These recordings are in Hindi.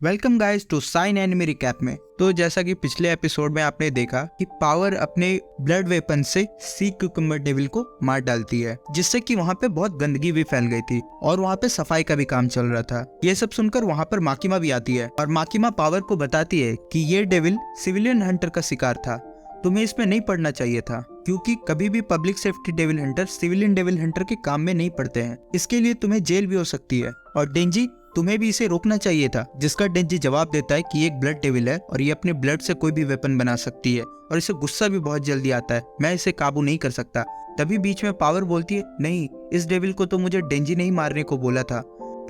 Welcome guys to sign enemy recap में। तो जैसा कि पिछले एपिसोड में आपने देखा कि पावर अपने ब्लड वेपन से सी क्यूकम्बर डेविल को मार डालती है, जिससे कि वहाँ पे बहुत गंदगी भी फैल गई थी और वहाँ पे सफाई का भी काम चल रहा था। ये सब सुनकर वहाँ पर माकिमा भी आती है और माकिमा पावर को बताती है कि ये डेविल सिविलियन हंटर का शिकार था, तुम्हें इसमें नहीं पड़ना चाहिए था, क्योंकि कभी भी public safety devil Hunter civilian devil Hunter के काम में नहीं पड़ते हैं। इसके लिए तुम्हें जेल भी हो सकती है और डेंजी तुम्हें भी इसे रोकना चाहिए था। जिसका डेंजी जवाब देता है कि ये एक ब्लड डेविल है और ये अपने ब्लड से कोई भी वेपन बना सकती है और इसे गुस्सा भी बहुत जल्दी आता है, मैं इसे काबू नहीं कर सकता। तभी बीच में पावर बोलती है, नहीं, इस डेविल को तो मुझे डेंजी नहीं मारने को बोला था।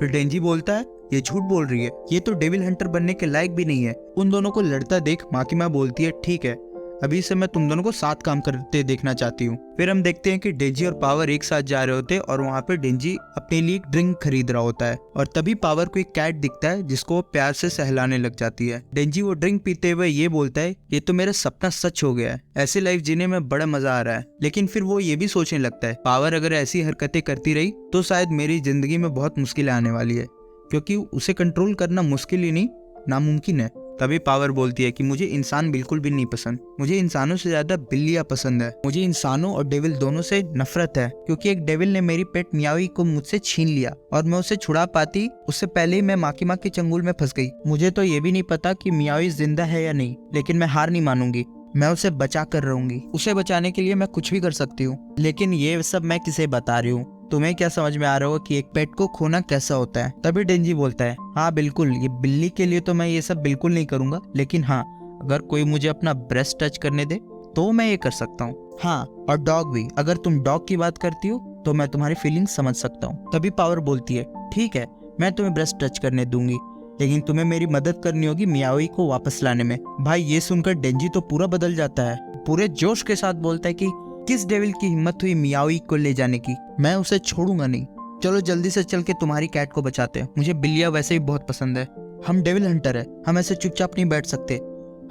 फिर डेंजी बोलता है, ये झूठ बोल रही है, ये तो डेविल हंटर बनने के लायक भी नहीं है। उन दोनों को लड़ता देख माकिमा बोलती है, ठीक है, अभी से मैं तुम दोनों को साथ काम करते देखना चाहती हूँ। फिर हम देखते हैं कि डेंजी और पावर एक साथ जा रहे होते हैं और वहाँ पे डेंजी अपने लिए ड्रिंक खरीद रहा होता है और तभी पावर को एक कैट दिखता है जिसको वो प्यार से सहलाने लग जाती है। डेंजी वो ड्रिंक पीते हुए ये बोलता है, ये तो मेरा सपना सच हो गया है, ऐसी लाइफ जीने में बड़ा मजा आ रहा है। लेकिन फिर वो ये भी सोचने लगता है, पावर अगर ऐसी हरकतें करती रही तो शायद मेरी जिंदगी में बहुत मुश्किल आने वाली है, क्योंकि उसे कंट्रोल करना मुश्किल ही नहीं नामुमकिन है। तभी पावर बोलती है कि मुझे इंसान बिल्कुल भी नहीं पसंद, मुझे इंसानों से ज्यादा बिल्लियां पसंद है। मुझे इंसानों और डेविल दोनों से नफरत है, क्योंकि एक डेविल ने मेरी पेट मियावी को मुझसे छीन लिया और मैं उसे छुड़ा पाती उससे पहले ही मैं माकिमा के चंगुल में फंस गई। मुझे तो ये भी नहीं पता कि मियावी जिंदा है या नहीं, लेकिन मैं हार नहीं मानूंगी, मैं उसे बचा कर रहूंगी। उसे बचाने के लिए मैं कुछ भी कर सकती हूँ, लेकिन ये सब मैं किसे बता रही हूँ। तुम्हें क्या समझ में आ रहा होगा कि एक पेट को खोना कैसा होता है। तभी डेंजी बोलता है, हाँ बिल्कुल, ये बिल्ली के लिए तो मैं ये सब बिल्कुल नहीं करूंगा, लेकिन हाँ, अगर कोई मुझे अपना ब्रेस्ट टच करने दे तो मैं ये कर सकता हूँ। हाँ, और डॉग भी, अगर तुम डॉग की बात करती हो तो मैं तुम्हारी फीलिंग्स समझ सकता हूँ। तभी पावर बोलती है, ठीक है, मैं तुम्हें ब्रेस्ट टच करने दूंगी, लेकिन तुम्हें मेरी मदद करनी होगी मियावी को वापस लाने में। भाई ये सुनकर डेंजी तो पूरा बदल जाता है, पूरे जोश के साथ बोलता है कि किस डेविल की हिम्मत हुई मियावी को ले जाने की, मैं उसे छोड़ूंगा नहीं। चलो जल्दी से चल के तुम्हारी कैट को बचाते हैं, मुझे बिल्लियां वैसे ही बहुत पसंद है। हम डेविल हंटर है, हम ऐसे चुपचाप नहीं बैठ सकते,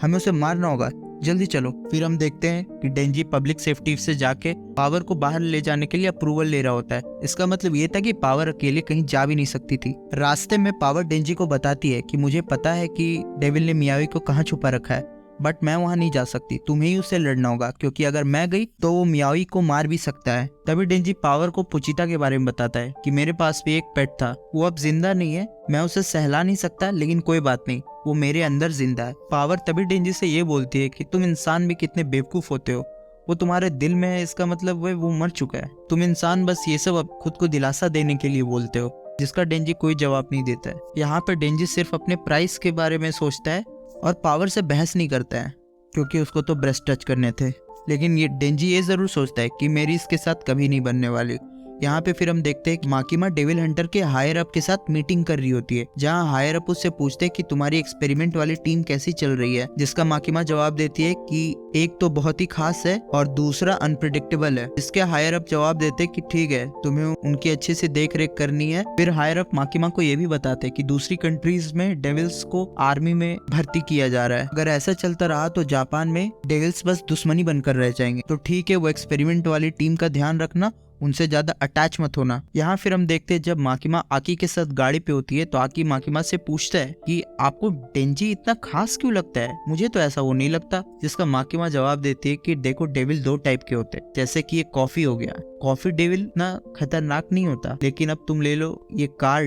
हमें उसे मारना होगा, जल्दी चलो। फिर हम देखते हैं कि डेंजी पब्लिक सेफ्टी से जाके पावर को बाहर ले जाने के लिए अप्रूवल ले रहा होता है। इसका मतलब ये था कि पावर अकेले कहीं जा भी नहीं सकती थी। रास्ते में पावर डेंजी को बताती है कि मुझे पता है कि डेविल ने मियावी को कहाँ छुपा रखा है, बट मैं वहां नहीं जा सकती, तुम्हें ही उससे लड़ना होगा, क्योंकि अगर मैं गई तो वो मियावी को मार भी सकता है। तभी डेंजी पावर को पुचिता के बारे में बताता है कि मेरे पास भी एक पेट था, वो अब जिंदा नहीं है, मैं उसे सहला नहीं सकता, लेकिन कोई बात नहीं, वो मेरे अंदर जिंदा है। पावर तभी डेंजी से ये बोलती है कि तुम इंसान भी कितने बेवकूफ होते हो, वो तुम्हारे दिल में है, इसका मतलब वो मर चुका है, तुम इंसान बस ये सब अब खुद को दिलासा देने के लिए बोलते हो। जिसका डेंजी कोई जवाब नहीं देता है। यहाँ पे डेंजी सिर्फ अपने प्राइस के बारे में सोचता है और पावर से बहस नहीं करता है, क्योंकि उसको तो ब्रेस्ट टच करने थे। लेकिन ये डेंजी ये जरूर सोचता है कि मेरी इसके साथ कभी नहीं बनने वाली। यहाँ पे फिर हम देखते हैं कि माकिमा डेविल हंटर के हायर अप के साथ मीटिंग कर रही होती है, जहाँ हायर अप उससे पूछते हैं कि तुम्हारी एक्सपेरिमेंट वाली टीम कैसी चल रही है। जिसका माकिमा जवाब देती है कि एक तो बहुत ही खास है और दूसरा अनप्रिडिक्टेबल है। इसके हायर अप जवाब देते कि ठीक है, तुम्हें उनकी अच्छे से देख रेख करनी है। फिर हायर अप माकिमा को ये भी बताते कि दूसरी कंट्रीज में डेविल्स को आर्मी में भर्ती किया जा रहा है, अगर ऐसा चलता रहा तो जापान में डेविल्स बस दुश्मनी बनकर रह जाएंगे, तो ठीक है, वो एक्सपेरिमेंट वाली टीम का ध्यान रखना, उनसे ज्यादा अटैच मत होना। यहाँ फिर हम देखते हैं जब माकिमा आकी के साथ गाड़ी पे होती है तो आकी माकिमा से पूछता है कि आपको डेंजी इतना खास क्यों लगता है, मुझे तो ऐसा वो नहीं लगता। जिसका माकिमा जवाब देती है कि देखो, डेविल दो टाइप के होते हैं, जैसे कि ये कॉफी हो गया, कॉफी डेविल ना खतरनाक नहीं होता, लेकिन अब तुम ले लो ये कार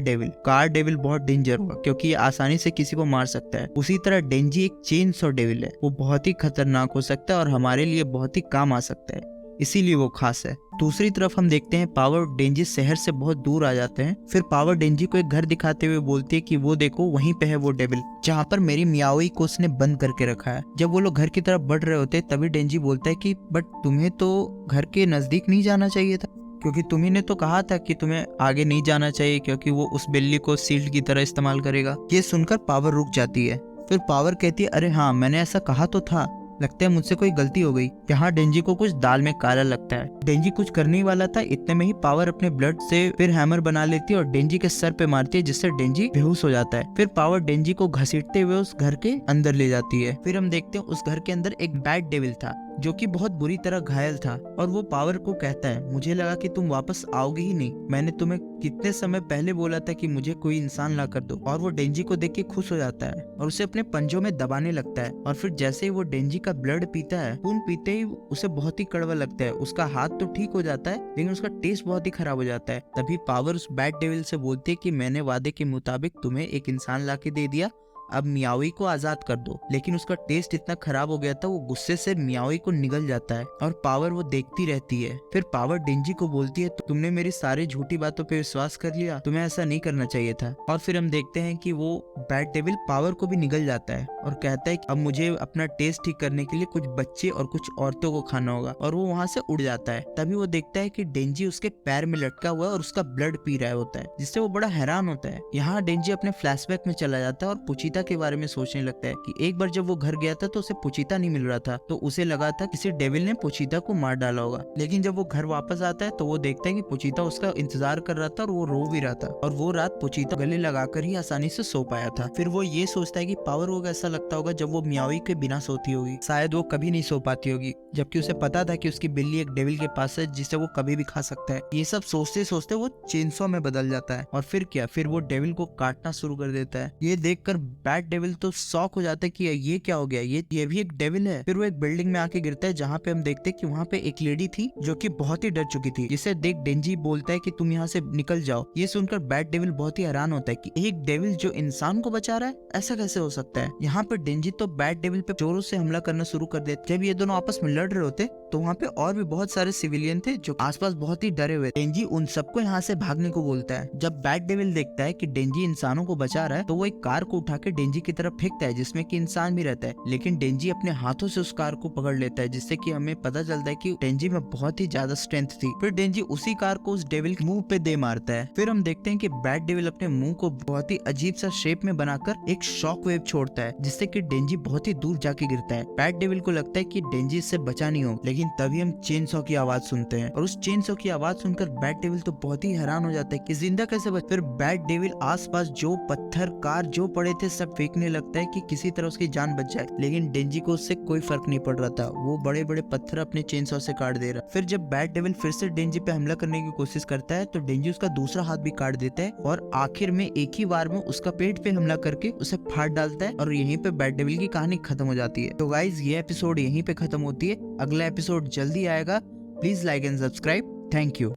डेविल बहुत डेंजर होगा, क्योंकि ये आसानी से किसी को मार सकता है। उसी तरह डेंजी एक चेन सॉ डेविल है, वो बहुत ही खतरनाक हो सकता है और हमारे लिए बहुत ही काम आ सकता है, इसीलिए वो खास है। दूसरी तरफ हम देखते हैं पावर डेंजी शहर से बहुत दूर आ जाते हैं। फिर पावर डेंजी को एक घर दिखाते हुए बोलती है कि वो देखो, वहीं पे है वो डेविल जहाँ पर मेरी मियावी को उसने बंद करके रखा है। जब वो लोग घर की तरफ बढ़ रहे होते तभी डेंजी बोलता है कि बट तुम्हें तो घर के नजदीक नहीं जाना चाहिए था, क्योंकि तुम्ही ने तो कहा था कि तुम्हें आगे नहीं जाना चाहिए, क्योंकि वो उस बिल्ली को शील्ड की तरह इस्तेमाल करेगा। ये सुनकर पावर रुक जाती है। फिर पावर कहती है, अरे हाँ, मैंने ऐसा कहा तो था, लगता है मुझसे कोई गलती हो गई। यहाँ डेंजी को कुछ दाल में काला लगता है। डेंजी कुछ करने वाला था, इतने में ही पावर अपने ब्लड से फिर हैमर बना लेती है और डेंजी के सर पे मारती है, जिससे डेंजी बेहोश हो जाता है। फिर पावर डेंजी को घसीटते हुए उस घर के अंदर ले जाती है। फिर हम देखते हैं उस घर के अंदर एक बैड डेविल था, जो कि बहुत बुरी तरह घायल था, और वो पावर को कहता है, मुझे लगा कि तुम वापस आओगे ही नहीं, मैंने तुम्हें कितने समय पहले बोला था कि मुझे कोई इंसान ला कर दो। और वो डेंजी को देख के खुश हो जाता है और उसे अपने पंजों में दबाने लगता है। और फिर जैसे ही वो डेंजी का ब्लड पीता है, खून पीते ही उसे बहुत ही कड़वा लगता है। उसका हाथ तो ठीक हो जाता है लेकिन उसका टेस्ट बहुत ही खराब हो जाता है। तभी पावर उस बैड डेविल से बोलती है कि मैंने वादे के मुताबिक तुम्हें एक इंसान ला के दे दिया, अब मियावी को आजाद कर दो। लेकिन उसका टेस्ट इतना खराब हो गया था, वो गुस्से से मियावी को निगल जाता है और पावर वो देखती रहती है। फिर पावर डेंजी को बोलती है, तुमने मेरी सारी झूठी बातों पे विश्वास कर लिया, तुम्हें ऐसा नहीं करना चाहिए था। और फिर हम देखते हैं कि वो बैड डेविल पावर को भी निगल जाता है और कहता है कि अब मुझे अपना टेस्ट ठीक करने के लिए कुछ बच्चे और कुछ औरतों को खाना होगा, और वो वहाँ से उड़ जाता है। तभी वो देखता है कि डेंजी उसके पैर में लटका हुआ है और उसका ब्लड पी रहा होता है, जिससे वो बड़ा हैरान होता है। यहाँ डेंजी अपने फ्लैशबैक में चला जाता है और पुचीता के बारे में सोचने लगता है कि एक बार जब वो घर गया था तो उसे पुचीता नहीं मिल रहा था, तो उसे लगा था किसी डेविल ने पुचीता को मार डाला होगा। लेकिन जब वो घर वापस आता है तो वो देखता है कि पुचीता उसका इंतजार कर रहा था और वो रो भी रहा था, और वो रात पुचीता गले लगाकर ही आसानी से सो पाया था। फिर वो ये सोचता है कि पावर को कैसा लगता होगा जब वो मियावी के बिना सोती होगी, शायद वो कभी नहीं सो पाती होगी, जबकि उसे पता था कि उसकी बिल्ली एक डेविल के पास है जिसे वो कभी भी खा सकता है। ये सब सोचते सोचते वो चेनसॉ में बदल जाता है, और फिर क्या, फिर वो डेविल को काटना शुरू कर देता है। ये देखकर बैड डेविल तो शॉक हो जाता है कि ये क्या हो गया, ये भी एक डेविल है। फिर वो एक बिल्डिंग में आके गिरता है जहाँ पे हम देखते हैं कि वहाँ पे एक लेडी थी जो कि बहुत ही डर चुकी थी, जिसे देख डेंजी बोलता है कि तुम यहाँ से निकल जाओ। ये सुनकर बैड डेविल बहुत ही हैरान होता है कि एक डेविल जो इंसान को बचा रहा है, ऐसा कैसे हो सकता है। यहाँ पर डेंजी तो बैड डेविल पे जोरों से हमला करना शुरू कर देते। जब ये दोनों आपस में लड़ रहे होते तो वहाँ पे और भी बहुत सारे सिविलियन थे जो आसपास बहुत ही डरे हुए। डेंजी उन सबको यहाँ से भागने को बोलता है। जब बैड डेविल देखता है कि डेंजी इंसानों को बचा रहा है तो वो एक कार को उठा के डेंजी की तरफ फेंकता है जिसमें कि इंसान भी रहता है, लेकिन डेंजी अपने हाथों से उस कार को पकड़ लेता है, जिससे कि हमें पता चलता है कि डेंजी में बहुत ही ज्यादा स्ट्रेंथ थी। फिर डेंजी उसी कार को उस डेविल के मुंह पे दे मारता है। फिर हम देखते हैं कि बैड डेविल अपने मुंह को बहुत ही अजीब सा शेप में बनाकर एक शॉक वेव छोड़ता है, जिससे कि डेंजी बहुत ही दूर जाके गिरता है। बैड डेविल को लगता है कि डेंजी इससे बचा नहीं हो, लेकिन तभी हम चेनसॉ की आवाज सुनते हैं, और उस चेनसॉ की आवाज सुनकर बैड डेविल तो बहुत ही हैरान हो जाता है कि जिंदा कैसे बच। फिर बैड डेविल आसपास जो पत्थर कार जो पड़े थे सब फेंकने लगता है कि किसी तरह उसकी जान बच जाए, लेकिन डेंजी को उससे कोई फर्क नहीं पड़ रहा था। वो बड़े बड़े पत्थर अपने चेनसॉ से काट दे रहा। फिर जब बैड डेविल फिर से डेंजी पे हमला करने की कोशिश करता है तो डेंजी उसका दूसरा हाथ भी काट देता है, और आखिर में एक ही बार में उसका पेट पे हमला करके उसे फाड़ डालता है, और यहीं पे बैड डेविल की कहानी खत्म हो जाती है। तो गाइज ये एपिसोड यहीं पे खत्म होती है। अगला एपिसोड जल्दी आएगा, please like and subscribe. Thank you.